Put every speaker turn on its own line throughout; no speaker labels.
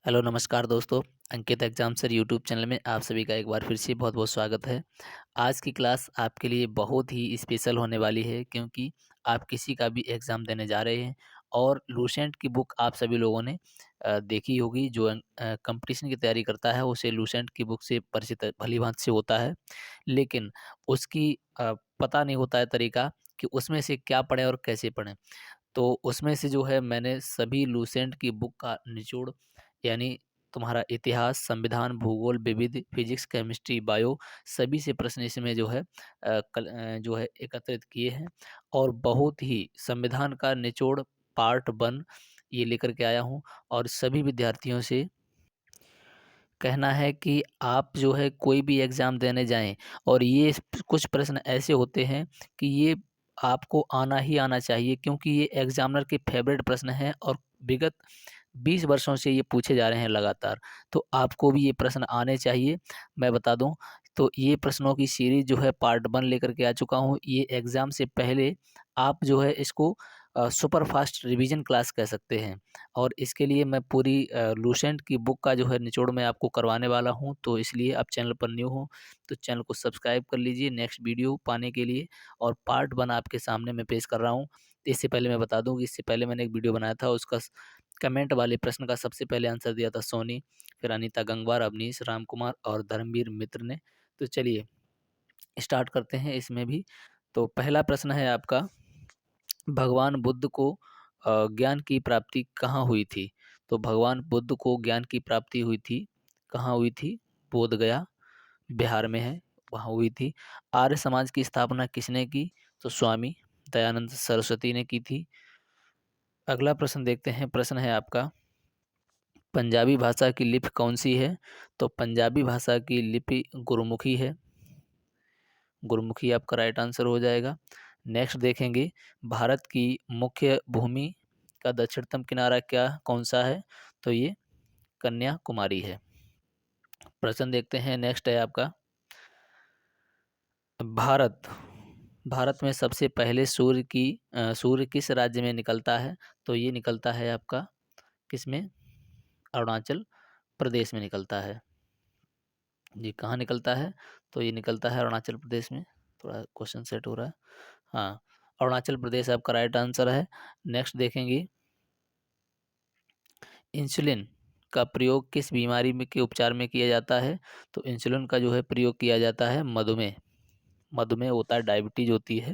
Hello नमस्कार दोस्तों। अंकित exam sir YouTube channel में आप सभी का एक बार फिर से बहुत बहुत स्वागत है। आज की क्लास आपके लिए बहुत ही स्पेशल होने वाली है क्योंकि आप किसी का भी एग्ज़ाम देने जा रहे हैं और लूसेंट की बुक आप सभी लोगों ने देखी होगी। जो कंपटीशन की तैयारी करता है उसे लूसेंट की बुक से परिचित भली-भांति से होता है, लेकिन उसकी पता नहीं होता है तरीका कि उसमें से क्या पढ़ें और कैसे पढ़ें। तो उसमें से जो है मैंने सभी लूसेंट की बुक का निचोड़, यानी तुम्हारा इतिहास, संविधान, भूगोल, विविध, फिजिक्स, केमिस्ट्री, बायो, सभी से प्रश्न इसमें जो है जो है एकत्रित किए हैं और बहुत ही संविधान का निचोड़ पार्ट 1 ये लेकर के आया हूँ। और सभी विद्यार्थियों से कहना है कि आप जो है कोई भी एग्ज़ाम देने जाएँ और ये कुछ प्रश्न ऐसे होते हैं कि ये आपको आना ही आना चाहिए, क्योंकि ये एग्ज़ामिनर के फ़ेवरेट प्रश्न हैं और विगत 20 वर्षों से ये पूछे जा रहे हैं लगातार। तो आपको भी ये प्रश्न आने चाहिए। मैं बता दूँ तो ये प्रश्नों की सीरीज़ जो है पार्ट 1 लेकर के आ चुका हूँ। ये एग्ज़ाम से पहले आप जो है इसको सुपर फ़ास्ट रिवीज़न क्लास कह सकते हैं। और इसके लिए मैं पूरी लूसेंट की बुक का जो है निचोड़ मैं आपको करवाने वाला हूँ। तो इसलिए आप चैनल पर न्यू हो तो चैनल को सब्सक्राइब कर लीजिए नेक्स्ट वीडियो पाने के लिए। और पार्ट 1 आपके सामने मैं पेश कर रहा हूँ। इससे पहले मैं बता दूँ कि इससे पहले मैंने एक वीडियो बनाया था, उसका कमेंट वाले प्रश्न का सबसे पहले आंसर दिया था सोनी, फिर अनीता गंगवार, अवनीश रामकुमार और धर्मवीर मित्र ने। तो चलिए स्टार्ट करते हैं इसमें भी। तो पहला प्रश्न है आपका, भगवान बुद्ध को ज्ञान की प्राप्ति कहाँ हुई थी? तो भगवान बुद्ध को ज्ञान की प्राप्ति हुई थी, कहाँ हुई थी? बोध गया, बिहार में है, वहाँ हुई थी। आर्य समाज की स्थापना किसने की? तो स्वामी दयानंद सरस्वती ने की थी। अगला प्रश्न देखते हैं। प्रश्न है आपका, पंजाबी भाषा की लिपि कौन सी है? तो पंजाबी भाषा की लिपि गुरुमुखी है। गुरुमुखी आपका राइट आंसर हो जाएगा। नेक्स्ट देखेंगे, भारत की मुख्य भूमि का दक्षिणतम किनारा क्या कौन सा है? तो ये कन्याकुमारी है। प्रश्न देखते हैं। नेक्स्ट है आपका, भारत भारत में सबसे पहले सूर्य किस राज्य में निकलता है? तो ये निकलता है आपका किस में? अरुणाचल प्रदेश में निकलता है। जी कहाँ निकलता है? तो ये निकलता है अरुणाचल प्रदेश में। थोड़ा क्वेश्चन सेट हो रहा है। हाँ, अरुणाचल प्रदेश आपका राइट आंसर है। नेक्स्ट देखेंगे, इंसुलिन का प्रयोग किस बीमारी में के उपचार में किया जाता है? तो इंसुलिन का जो है प्रयोग किया जाता है मधुमेह। मधुमेह होता है, डायबिटीज होती है,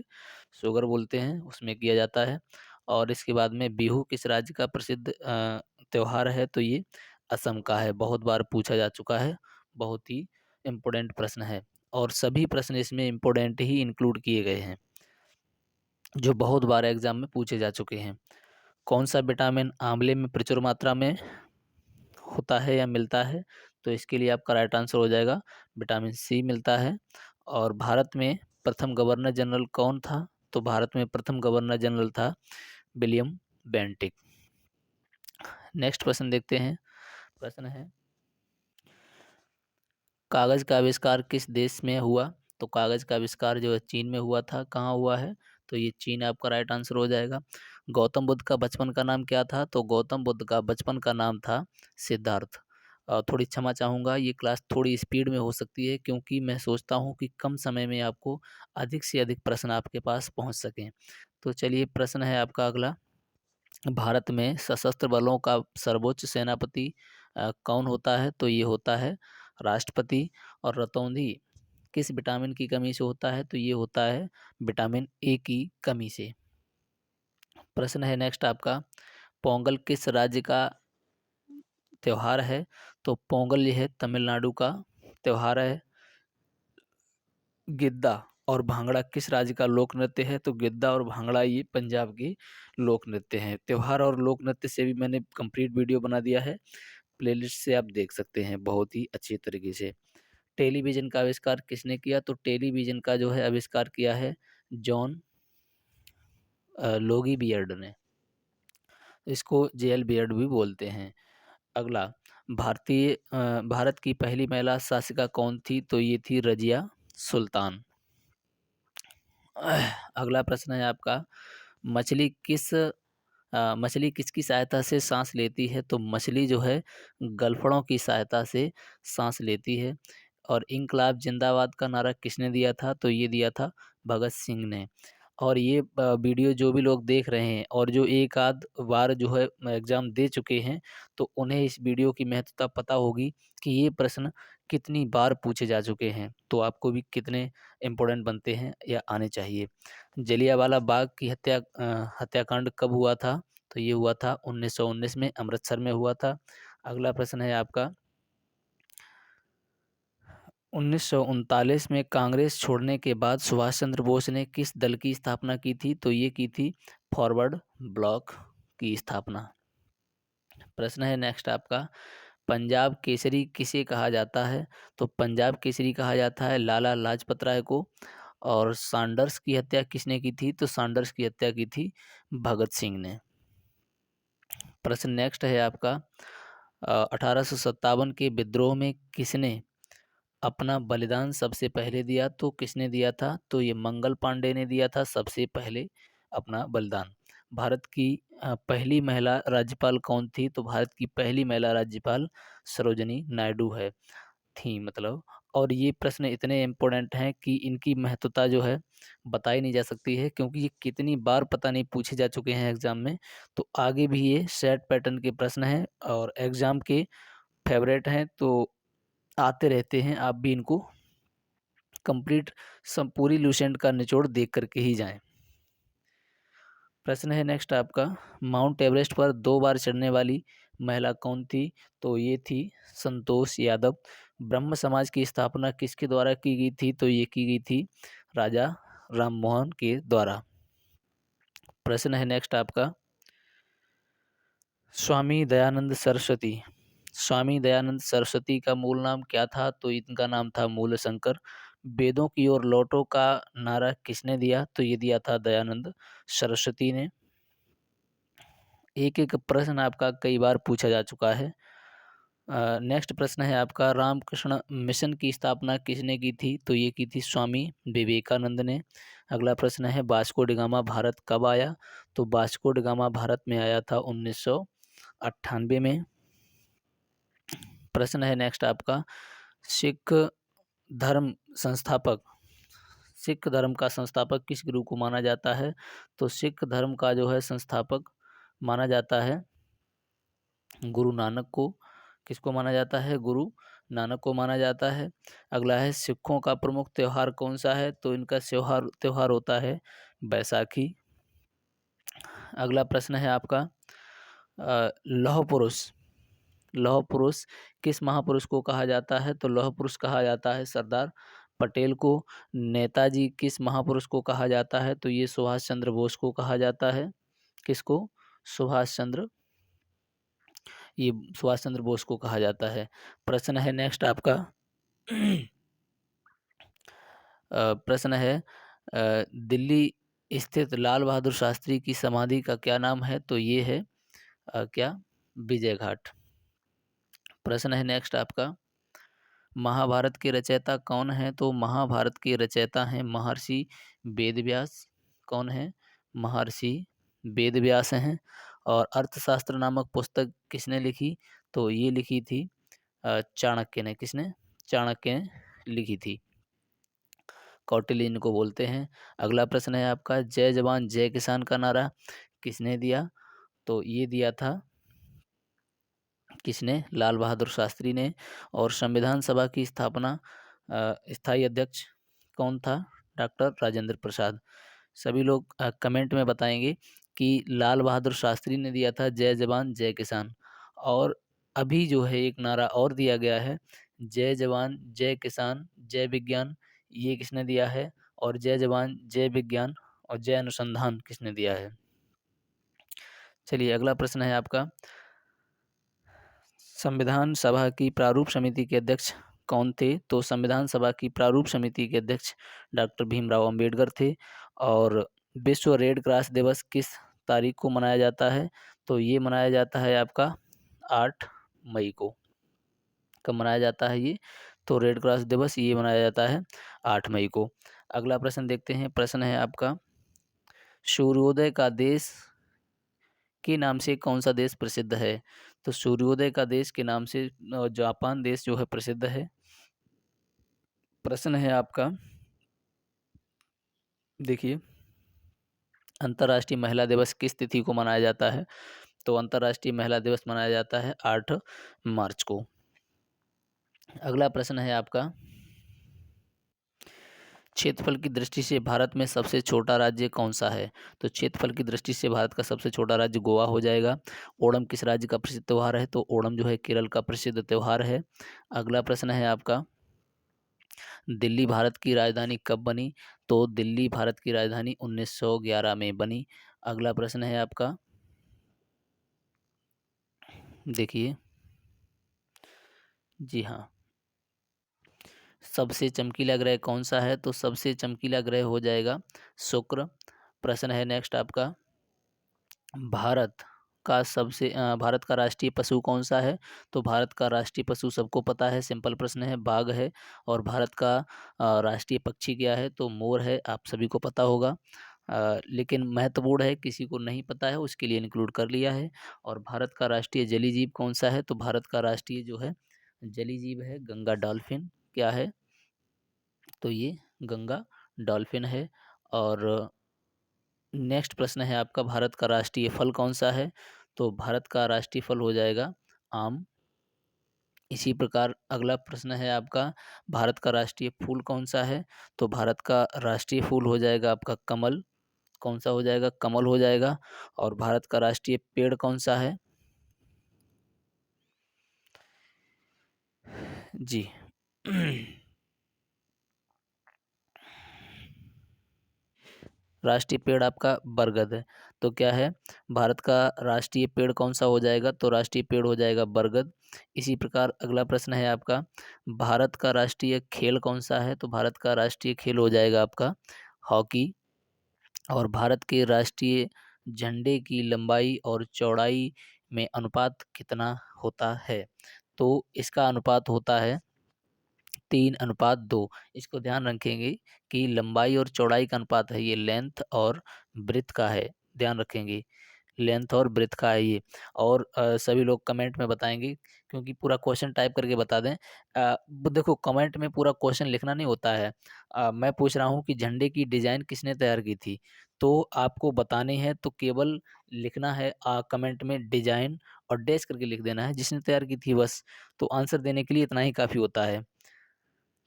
शुगर बोलते हैं, उसमें किया जाता है। और इसके बाद में बिहू किस राज्य का प्रसिद्ध त्योहार है? तो ये असम का है। बहुत बार पूछा जा चुका है, बहुत ही इम्पोर्टेंट प्रश्न है और सभी प्रश्न इसमें इम्पोर्टेंट ही इंक्लूड किए गए हैं जो बहुत बार एग्जाम में पूछे जा चुके हैं। कौन सा विटामिन आंवले में प्रचुर मात्रा में होता है या मिलता है? तो इसके लिए आपका राइट आंसर हो जाएगा विटामिन सी मिलता है। और भारत में प्रथम गवर्नर जनरल कौन था? तो भारत में प्रथम गवर्नर जनरल था विलियम बेंटिक। नेक्स्ट प्रश्न देखते हैं। प्रश्न है, कागज का आविष्कार किस देश में हुआ? तो कागज का आविष्कार जो है चीन में हुआ था। कहाँ हुआ है? तो ये चीन आपका राइट आंसर हो जाएगा। गौतम बुद्ध का बचपन का नाम क्या था? तो गौतम बुद्ध का बचपन का नाम था सिद्धार्थ। थोड़ी क्षमा चाहूँगा, ये क्लास थोड़ी स्पीड में हो सकती है क्योंकि मैं सोचता हूँ कि कम समय में आपको अधिक से अधिक प्रश्न आपके पास पहुँच सकें। तो चलिए प्रश्न है आपका अगला, भारत में सशस्त्र बलों का सर्वोच्च सेनापति कौन होता है? तो ये होता है राष्ट्रपति। और रतौंधी किस विटामिन की कमी से होता है? तो ये होता है विटामिन ए की कमी से। प्रश्न है नेक्स्ट आपका, पोंगल किस राज्य का त्योहार है? तो पोंगल ये है तमिलनाडु का त्योहार है। गिद्दा और भांगड़ा किस राज्य का लोक नृत्य है? तो गिद्दा और भांगड़ा ये पंजाब की लोक नृत्य हैं। त्योहार और लोक नृत्य से भी मैंने कंप्लीट वीडियो बना दिया है, प्लेलिस्ट से आप देख सकते हैं बहुत ही अच्छी तरीके से। टेलीविज़न का आविष्कार किसने किया? तो टेलीविज़न का जो है आविष्कार किया है जॉन लोगी बियर्ड ने। इसको जेएल बियर्ड भी बोलते हैं। अगला, भारत की पहली महिला शासिका कौन थी? तो ये थी रजिया सुल्तान। अगला प्रश्न है आपका, मछली किस मछली किसकी सहायता से सांस लेती है? तो मछली जो है गलफड़ों की सहायता से सांस लेती है। और इंकलाब जिंदाबाद का नारा किसने दिया था? तो ये दिया था भगत सिंह ने। और ये वीडियो जो भी लोग देख रहे हैं और जो एक आध बार जो है एग्ज़ाम दे चुके हैं, तो उन्हें इस वीडियो की महत्वता पता होगी कि ये प्रश्न कितनी बार पूछे जा चुके हैं। तो आपको भी कितने इम्पोर्टेंट बनते हैं या आने चाहिए। जलियांवाला बाग की हत्याकांड कब हुआ था? तो ये हुआ था 1919 में, अमृतसर में हुआ था। अगला प्रश्न है आपका, 1939 में कांग्रेस छोड़ने के बाद सुभाष चंद्र बोस ने किस दल की स्थापना की थी? तो ये की थी फॉरवर्ड ब्लॉक की स्थापना। प्रश्न है नेक्स्ट आपका, पंजाब केसरी किसे कहा जाता है? तो पंजाब केसरी कहा जाता है लाला लाजपत राय को। और सैंडर्स की हत्या किसने की थी? तो सैंडर्स की हत्या की थी भगत सिंह ने। प्रश्न नेक्स्ट है आपका, 1857 के विद्रोह में किसने अपना बलिदान सबसे पहले दिया? तो किसने दिया था? तो ये मंगल पांडे ने दिया था सबसे पहले अपना बलिदान। भारत की पहली महिला राज्यपाल कौन थी? तो भारत की पहली महिला राज्यपाल सरोजिनी नायडू है, थी मतलब। और ये प्रश्न इतने इम्पोर्टेंट हैं कि इनकी महत्वता जो है बताई नहीं जा सकती है, क्योंकि ये कितनी बार पता नहीं पूछे जा चुके हैं एग्जाम में। तो आगे भी ये सेट पैटर्न के प्रश्न हैं और एग्जाम के फेवरेट हैं, तो आते रहते हैं। आप भी इनको कंप्लीट पूरी लुसेंट का निचोड़ देख करके ही जाएं। प्रश्न है नेक्स्ट आपका, माउंट एवरेस्ट पर 2 बार चढ़ने वाली महिला कौन थी? तो ये थी संतोष यादव। ब्रह्म समाज की स्थापना किसके द्वारा की गई थी? तो ये की गई थी राजा राममोहन के द्वारा। प्रश्न है नेक्स्ट आपका, स्वामी दयानंद सरस्वती, स्वामी दयानंद सरस्वती का मूल नाम क्या था? तो इनका नाम था मूलशंकर। वेदों की ओर लौटो का नारा किसने दिया? तो ये दिया था दयानंद सरस्वती ने। एक एक प्रश्न आपका कई बार पूछा जा चुका है। नेक्स्ट प्रश्न है आपका, रामकृष्ण मिशन की स्थापना किसने की थी? तो ये की थी स्वामी विवेकानंद ने। अगला प्रश्न है, वास्को डी गामा भारत कब आया? तो वास्को डी गामा भारत में आया था 1998 में। प्रश्न है नेक्स्ट आपका, सिख धर्म संस्थापक, सिख धर्म का संस्थापक किस गुरु को माना जाता है? तो सिख धर्म का जो है संस्थापक माना जाता है गुरु नानक को। किसको माना जाता है? गुरु नानक को माना जाता है। अगला है, सिखों का प्रमुख त्योहार कौन सा है? तो इनका त्योहार होता है बैसाखी। अगला प्रश्न है आपका, लौह पुरुष, लौह पुरुष किस महापुरुष को कहा जाता है? तो लौह पुरुष कहा जाता है सरदार पटेल को। नेताजी किस महापुरुष को कहा जाता है? तो ये सुभाष चंद्र बोस को कहा जाता है। किसको? सुभाष चंद्र, ये सुभाष चंद्र बोस को कहा जाता है। प्रश्न है नेक्स्ट आपका, प्रश्न है, दिल्ली स्थित लाल बहादुर शास्त्री की समाधि का क्या नाम है? तो ये है क्या? विजय घाट। प्रश्न है नेक्स्ट आपका, महाभारत के रचयिता कौन है? तो महाभारत के रचयिता हैं महर्षि वेदव्यास। कौन है? महर्षि वेदव्यास हैं। और अर्थशास्त्र नामक पुस्तक किसने लिखी? तो ये लिखी थी चाणक्य ने। किसने? चाणक्य ने लिखी थी। कौटिल्य इनको बोलते हैं। अगला प्रश्न है आपका, जय जवान जय किसान का नारा किसने दिया? तो ये दिया था किसने? लाल बहादुर शास्त्री ने। और संविधान सभा की स्थापना स्थायी अध्यक्ष कौन था? डॉक्टर राजेंद्र प्रसाद। सभी लोग कमेंट में बताएंगे कि लाल बहादुर शास्त्री ने दिया था जय जवान जय किसान। और अभी जो है एक नारा और दिया गया है, जय जवान जय किसान जय विज्ञान, ये किसने दिया है? और जय जवान जय विज्ञान और जय अनुसंधान किसने दिया है? चलिए अगला प्रश्न है आपका, संविधान सभा की प्रारूप समिति के अध्यक्ष कौन थे? तो संविधान सभा की प्रारूप समिति के अध्यक्ष डॉक्टर भीमराव अंबेडकर थे। और विश्व रेड क्रॉस दिवस किस तारीख को मनाया जाता है? तो ये मनाया जाता है आपका 8 मई को। कब मनाया जाता है ये? तो रेड क्रॉस दिवस ये मनाया जाता है 8 मई को। अगला प्रश्न देखते हैं। प्रश्न है आपका, सूर्योदय का देश के नाम से कौन सा देश प्रसिद्ध है? तो सूर्योदय का देश के नाम से जापान देश जो है प्रसिद्ध है। प्रश्न है आपका, देखिए, अंतर्राष्ट्रीय महिला दिवस किस तिथि को मनाया जाता है? तो अंतर्राष्ट्रीय महिला दिवस मनाया जाता है 8 मार्च को। अगला प्रश्न है आपका, क्षेत्रफल की दृष्टि से भारत में सबसे छोटा राज्य कौन सा है? तो क्षेत्रफल की दृष्टि से भारत का सबसे छोटा राज्य गोवा हो जाएगा। ओणम किस राज्य का प्रसिद्ध त्योहार है? तो ओणम जो है केरल का प्रसिद्ध त्योहार है। अगला प्रश्न है आपका, दिल्ली भारत की राजधानी कब बनी? तो दिल्ली भारत की राजधानी 1911 में बनी। अगला प्रश्न है आपका, देखिए, जी हाँ, सबसे चमकीला ग्रह कौन सा है? तो सबसे चमकीला ग्रह हो जाएगा शुक्र। प्रश्न है नेक्स्ट आपका, भारत भारत का राष्ट्रीय पशु कौन सा है? तो भारत का राष्ट्रीय पशु सबको पता है, सिंपल प्रश्न है, बाघ है। और भारत का राष्ट्रीय पक्षी क्या है? तो मोर है, आप सभी को पता होगा। लेकिन महत्वपूर्ण है, किसी को नहीं पता है उसके लिए इंक्लूड कर लिया है। और भारत का राष्ट्रीय जलीय जीव कौन सा है? तो भारत का राष्ट्रीय जो है जलीय जीव है गंगा डॉल्फिन। क्या है? तो ये गंगा डॉल्फिन है। और नेक्स्ट प्रश्न है आपका, भारत का राष्ट्रीय फल कौन सा है? तो भारत का राष्ट्रीय फल हो जाएगा आम। इसी प्रकार अगला प्रश्न है आपका, भारत का राष्ट्रीय फूल कौन सा है? तो भारत का राष्ट्रीय फूल हो जाएगा आपका कमल। कौन सा हो जाएगा? कमल हो जाएगा। और भारत का राष्ट्रीय पेड़ कौन सा है? जी राष्ट्रीय पेड़ आपका बरगद है। तो क्या है, भारत का राष्ट्रीय पेड़ कौन सा हो जाएगा? तो राष्ट्रीय पेड़ हो जाएगा बरगद। इसी प्रकार अगला प्रश्न है आपका, भारत का राष्ट्रीय खेल कौन सा है? तो भारत का राष्ट्रीय खेल हो जाएगा आपका हॉकी। और भारत के राष्ट्रीय झंडे की लंबाई और चौड़ाई में अनुपात कितना होता है? तो इसका अनुपात होता है 3:2। इसको ध्यान रखेंगे कि लंबाई और चौड़ाई का अनुपात है, ये लेंथ और ब्रेथ का है, ध्यान रखेंगे, लेंथ और ब्रेथ का है ये। और सभी लोग कमेंट में बताएंगे, क्योंकि पूरा क्वेश्चन टाइप करके बता दें। देखो, कमेंट में पूरा क्वेश्चन लिखना नहीं होता है। मैं पूछ रहा हूँ कि झंडे की डिजाइन किसने तैयार की थी, तो आपको बतानी है तो केवल लिखना है कमेंट में डिजाइन, और डैश करके लिख देना है जिसने तैयार की थी, बस। तो आंसर देने के लिए इतना ही काफ़ी होता है।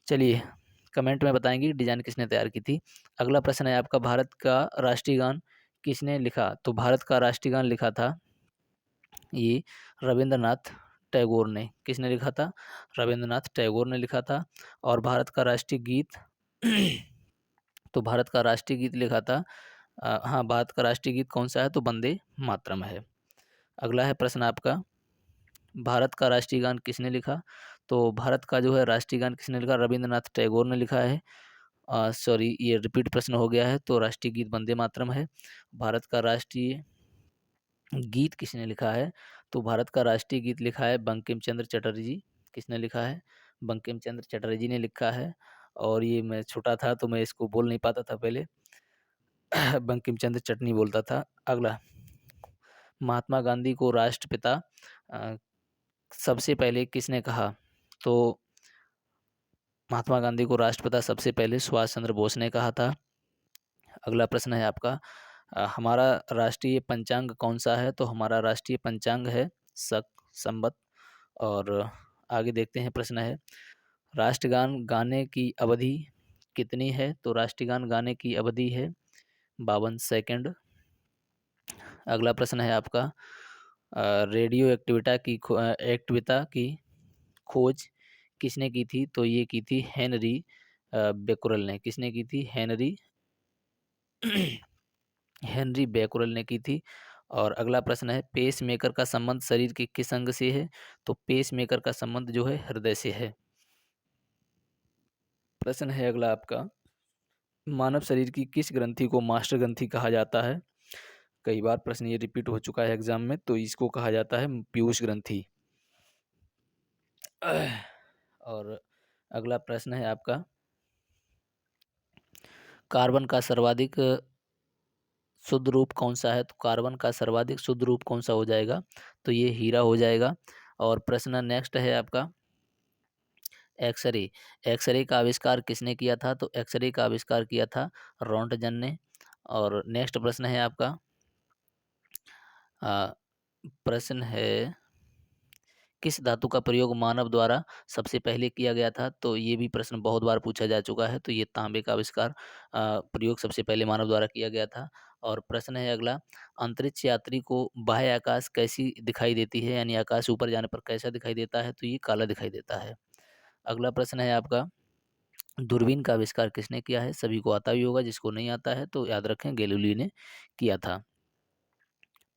चलिए, कमेंट में बताएंगे डिजाइन किसने तैयार की थी। अगला प्रश्न है आपका, भारत का राष्ट्रीय गान किसने लिखा? तो भारत का राष्ट्रीय गान लिखा था ये रविंद्रनाथ टैगोर ने। किसने लिखा था? रविंद्रनाथ टैगोर ने लिखा था। और भारत का राष्ट्रीय गीत तो भारत का राष्ट्रीय गीत लिखा था, हाँ, भारत का राष्ट्रीय गीत कौन सा है? तो वंदे मातरम है। अगला है प्रश्न आपका, भारत का राष्ट्रीय गान किसने लिखा? तो भारत का जो है राष्ट्रीय गान किसने लिखा? रविंद्रनाथ टैगोर ने लिखा है। सॉरी, ये रिपीट प्रश्न हो गया है, तो राष्ट्रीय गीत वंदे मातरम है। भारत का राष्ट्रीय गीत किसने लिखा है? तो भारत का राष्ट्रीय गीत लिखा है बंकिम चंद्र चटर्जी जी। किसने लिखा है? बंकिम चंद्र चटर्जी ने लिखा है। और ये मैं छोटा था तो मैं इसको बोल नहीं पाता था पहले बंकिम चंद्र चटनी बोलता था। अगला, महात्मा गांधी को राष्ट्रपिता अ, सबसे पहले किसने कहा? तो महात्मा गांधी को राष्ट्रपिता सबसे पहले सुभाष चंद्र बोस ने कहा था। अगला प्रश्न है आपका, हमारा राष्ट्रीय पंचांग कौन सा है? तो हमारा राष्ट्रीय पंचांग है शक संवत। और आगे देखते हैं, प्रश्न है, राष्ट्रगान गाने की अवधि कितनी है? तो राष्ट्रगान गाने की अवधि है 52 सेकंड। अगला प्रश्न है आपका, रेडियो एक्टिविटा की खोज किसने की थी? तो ये की थी हेनरी बेकुरल ने। किसने की थी? हेनरी हेनरी बेकुरल ने की थी। और अगला प्रश्न है, पेस मेकर का संबंध शरीर के किस अंग से है? तो पेस मेकर का संबंध जो है हृदय से है। प्रश्न है अगला आपका, मानव शरीर की किस ग्रंथि को मास्टर ग्रंथि कहा जाता है? कई बार प्रश्न ये रिपीट हो चुका है एग्जाम में, तो इसको कहा जाता है पीयूष ग्रंथि। और अगला प्रश्न है आपका, कार्बन का सर्वाधिक शुद्ध रूप कौन सा है? तो कार्बन का सर्वाधिक शुद्ध रूप कौन सा हो जाएगा? तो ये हीरा हो जाएगा। और प्रश्न नेक्स्ट है आपका एक्सरे। एक्सरे का आविष्कार किसने किया था? तो एक्सरे का आविष्कार किया था रोंटगन ने। और नेक्स्ट प्रश्न है आपका प्रश्न है किस धातु का प्रयोग मानव द्वारा सबसे पहले किया गया था? तो ये भी प्रश्न बहुत बार पूछा जा चुका है। तो ये तांबे का आविष्कार प्रयोग सबसे पहले मानव द्वारा किया गया था। और प्रश्न है अगला अंतरिक्ष यात्री को बाह्य आकाश कैसी दिखाई देती है, यानी आकाश ऊपर जाने पर कैसा दिखाई देता है? तो ये काला दिखाई देता है। अगला प्रश्न है आपका दूरबीन का आविष्कार किसने किया है? सभी को आता भी होगा, जिसको नहीं आता है तो याद रखें गैलीलियो ने किया था।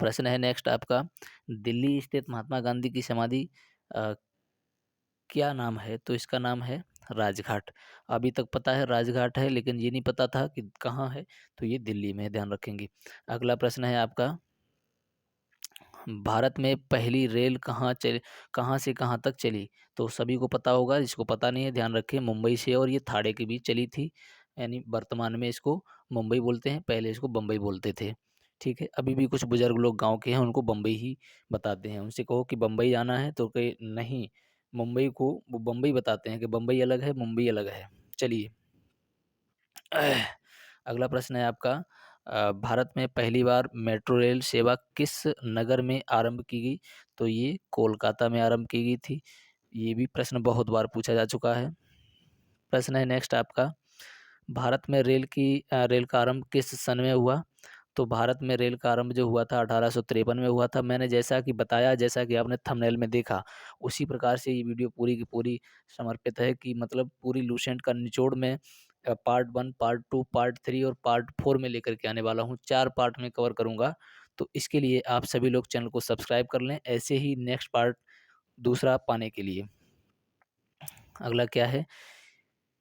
प्रश्न है नेक्स्ट आपका दिल्ली स्थित महात्मा गांधी की समाधि अ, क्या नाम है? तो इसका नाम है राजघाट। अभी तक पता है राजघाट है, लेकिन ये नहीं पता था कि कहाँ है। तो ये दिल्ली में है, ध्यान रखेंगे। अगला प्रश्न है आपका भारत में पहली रेल कहाँ से कहाँ तक चली? तो सभी को पता होगा, जिसको पता नहीं है ध्यान रखें मुंबई से और ये थाड़े के बीच चली थी। यानी वर्तमान में इसको मुंबई बोलते हैं, पहले इसको बम्बई बोलते थे। ठीक है, अभी भी कुछ बुजुर्ग लोग गांव के हैं, उनको बम्बई ही बताते हैं। उनसे कहो कि बम्बई जाना है तो कहे नहीं, मुंबई को वो बम्बई बताते हैं कि बम्बई अलग है, मुंबई अलग है। चलिए अगला प्रश्न है आपका भारत में पहली बार मेट्रो रेल सेवा किस नगर में आरंभ की गई? तो ये कोलकाता में आरंभ की गई थी। ये भी प्रश्न बहुत बार पूछा जा चुका है। प्रश्न है नेक्स्ट आपका भारत में रेल का आरंभ किस सन में हुआ? तो भारत में रेल का आरंभ जो हुआ था 1853 में हुआ था। मैंने जैसा कि बताया, जैसा कि आपने थंबनेल में देखा, उसी प्रकार से ये वीडियो पूरी की पूरी समर्पित है कि मतलब पूरी लूसेंट का निचोड़ में पार्ट 1, पार्ट 2, पार्ट 3 और पार्ट 4 में लेकर के आने वाला हूँ। 4 पार्ट में कवर करूँगा। तो इसके लिए आप सभी लोग चैनल को सब्सक्राइब कर लें, ऐसे ही नेक्स्ट पार्ट दूसरा पाने के लिए। अगला क्या है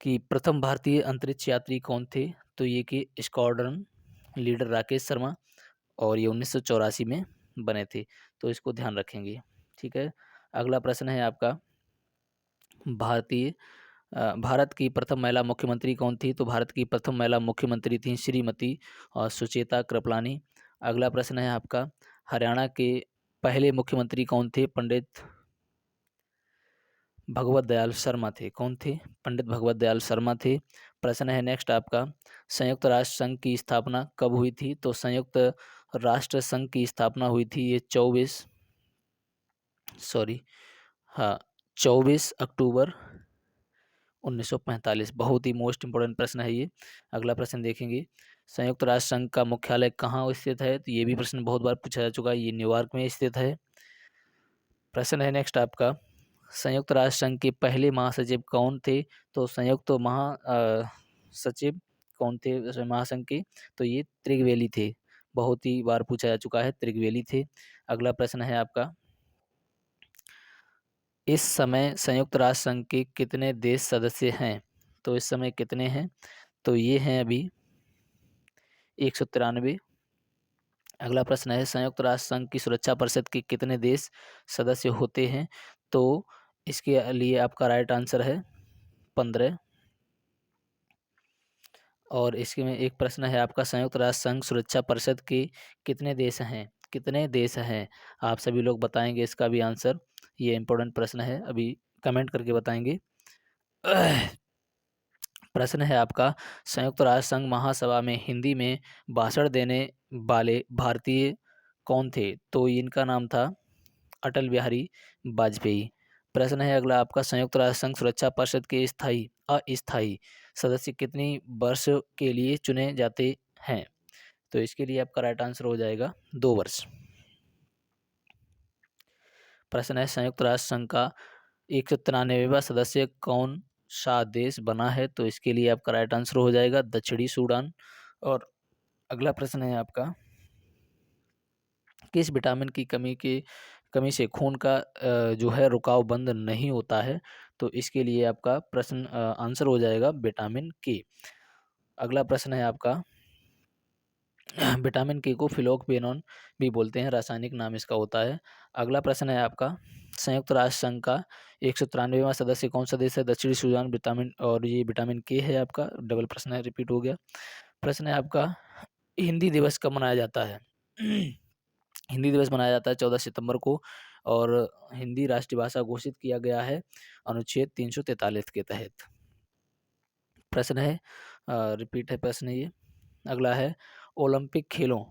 कि प्रथम भारतीय अंतरिक्ष यात्री कौन थे? तो ये कि स्क्वाड्रन लीडर राकेश शर्मा, और ये 1984 में बने थे। तो इसको ध्यान रखेंगे। ठीक है, अगला प्रश्न है आपका भारत की प्रथम महिला मुख्यमंत्री कौन थी? तो भारत की प्रथम महिला मुख्यमंत्री थी श्रीमती सुचेता कृपलानी। अगला प्रश्न है आपका हरियाणा के पहले मुख्यमंत्री कौन थे? पंडित भगवत दयाल शर्मा थे। कौन थे? पंडित भगवत दयाल शर्मा थे। प्रश्न है नेक्स्ट आपका संयुक्त राष्ट्र संघ की स्थापना कब हुई थी? तो संयुक्त राष्ट्र संघ की स्थापना हुई थी ये 24 अक्टूबर 1945। बहुत ही मोस्ट इंपोर्टेंट प्रश्न है ये। अगला प्रश्न देखेंगे संयुक्त राष्ट्र संघ का मुख्यालय कहाँ स्थित है? तो ये भी प्रश्न बहुत बार पूछा जा चुका है, ये न्यूयॉर्क में स्थित है। प्रश्न है नेक्स्ट आपका संयुक्त राष्ट्र संघ के पहले महासचिव कौन थे? तो सचिव कौन थे महासंघ के? तो ये त्रिगवेली थे। बहुत ही बार पूछा जा चुका है, त्रिगवेली थे। अगला प्रश्न है आपका इस समय संयुक्त राष्ट्र संघ के कितने देश सदस्य हैं? तो इस समय कितने हैं? तो ये हैं अभी 193। अगला प्रश्न है संयुक्त राष्ट्र संघ की सुरक्षा परिषद के कितने देश सदस्य होते हैं? तो इसके लिए आपका राइट आंसर है 15। और इसके में एक प्रश्न है आपका संयुक्त राष्ट्र संघ सुरक्षा परिषद के कितने देश हैं? कितने देश हैं? आप सभी लोग बताएंगे इसका भी आंसर। ये इंपॉर्टेंट प्रश्न है, अभी कमेंट करके बताएंगे। प्रश्न है आपका संयुक्त राष्ट्र संघ महासभा में हिंदी में भाषण देने वाले भारतीय कौन थे? तो इनका नाम था अटल बिहारी वाजपेयी। प्रश्न है अगला आपका संयुक्त राष्ट्र संघ सुरक्षा परिषद के स्थायी अस्थायी सदस्य कितनी वर्ष के लिए चुने जाते हैं? तो इसके लिए आपका राइट आंसर हो जाएगा 2 वर्ष। प्रश्न है संयुक्त राष्ट्र संघ का 193वां सदस्य कौन सा देश बना है? तो इसके लिए आपका राइट आंसर हो जाएगा दक्षिणी सूडान। और अगला प्रश्न है आपका किस विटामिन की कमी से खून का जो है रुकाव बंद नहीं होता है? तो इसके लिए आपका प्रश्न आंसर हो जाएगा विटामिन के। अगला प्रश्न है आपका विटामिन के को फिलोक्वेनोन भी बोलते हैं, रासायनिक नाम इसका होता है। अगला प्रश्न है आपका संयुक्त राष्ट्र संघ का 193वां सदस्य कौन सा देश है? दक्षिणी सूडान। विटामिन और ये विटामिन के है आपका। डबल प्रश्न है, रिपीट हो गया। प्रश्न है आपका हिंदी दिवस कब मनाया जाता है? हिंदी दिवस मनाया जाता है 14 सितंबर को और हिंदी राष्ट्रीय भाषा घोषित किया गया है अनुच्छेद 343 के तहत। प्रश्न है रिपीट है प्रश्न ये। अगला है ओलंपिक खेलों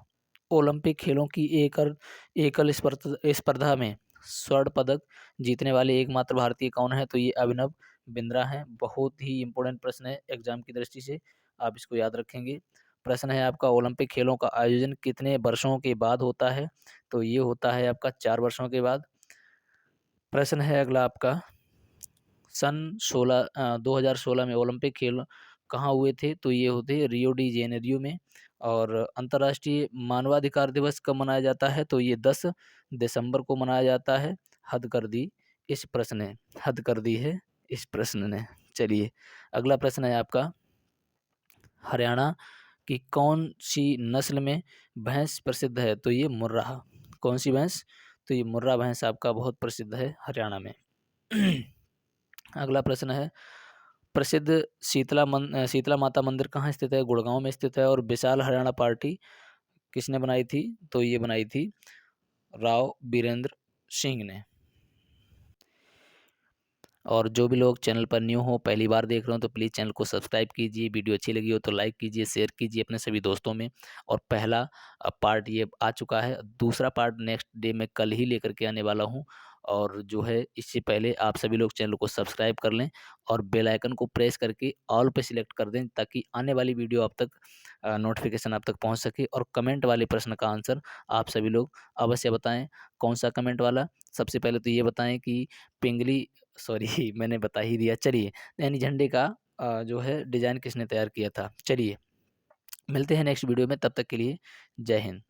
ओलंपिक खेलों की एकल स्पर्धा में स्वर्ण पदक जीतने वाले एकमात्र भारतीय कौन है? तो ये अभिनव बिंद्रा हैं। बहुत ही इंपॉर्टेंट प्रश्न है एग्जाम की दृष्टि से, आप इसको याद रखेंगे। प्रश्न है आपका ओलंपिक खेलों का आयोजन कितने वर्षों के बाद होता है? तो ये होता है आपका 4 वर्षों के बाद। प्रश्न है अगला आपका सन 2016 में ओलंपिक खेल कहाँ हुए थे? तो ये होते रियो डी जेनेरियो में। और अंतर्राष्ट्रीय मानवाधिकार दिवस कब मनाया जाता है? तो ये 10 दिसंबर को मनाया जाता है। हद कर दी इस प्रश्न ने, हद कर दी है इस प्रश्न ने। चलिए अगला प्रश्न है आपका हरियाणा की कौन सी नस्ल में भैंस प्रसिद्ध है? तो ये मुर्राह। कौन सी भैंस? तो ये मुर्रा भैंस आपका बहुत प्रसिद्ध है हरियाणा में। अगला प्रश्न है प्रसिद्ध शीतला माता मंदिर कहाँ स्थित है? गुड़गांव में स्थित है। और विशाल हरियाणा पार्टी किसने बनाई थी? तो ये बनाई थी राव बीरेंद्र सिंह ने। और जो भी लोग चैनल पर न्यू हो, पहली बार देख रहे हो, तो प्लीज़ चैनल को सब्सक्राइब कीजिए। वीडियो अच्छी लगी हो तो लाइक कीजिए, शेयर कीजिए अपने सभी दोस्तों में। और पहला पार्ट ये आ चुका है, दूसरा पार्ट नेक्स्ट डे में कल ही लेकर के आने वाला हूँ। और जो है इससे पहले आप सभी लोग चैनल को सब्सक्राइब कर लें और बेल आइकन को प्रेस करके ऑल पे सिलेक्ट कर दें, ताकि आने वाली वीडियो आप तक नोटिफिकेशन आप तक पहुँच सके। और कमेंट वाले प्रश्न का आंसर आप सभी लोग अवश्य बताएं। कौन सा कमेंट वाला? सबसे पहले तो ये बताएं कि पिंगली सॉरी मैंने बता ही दिया। चलिए यानी झंडे का जो है डिज़ाइन किसने तैयार किया था? चलिए मिलते हैं नेक्स्ट वीडियो में, तब तक के लिए जय हिंद।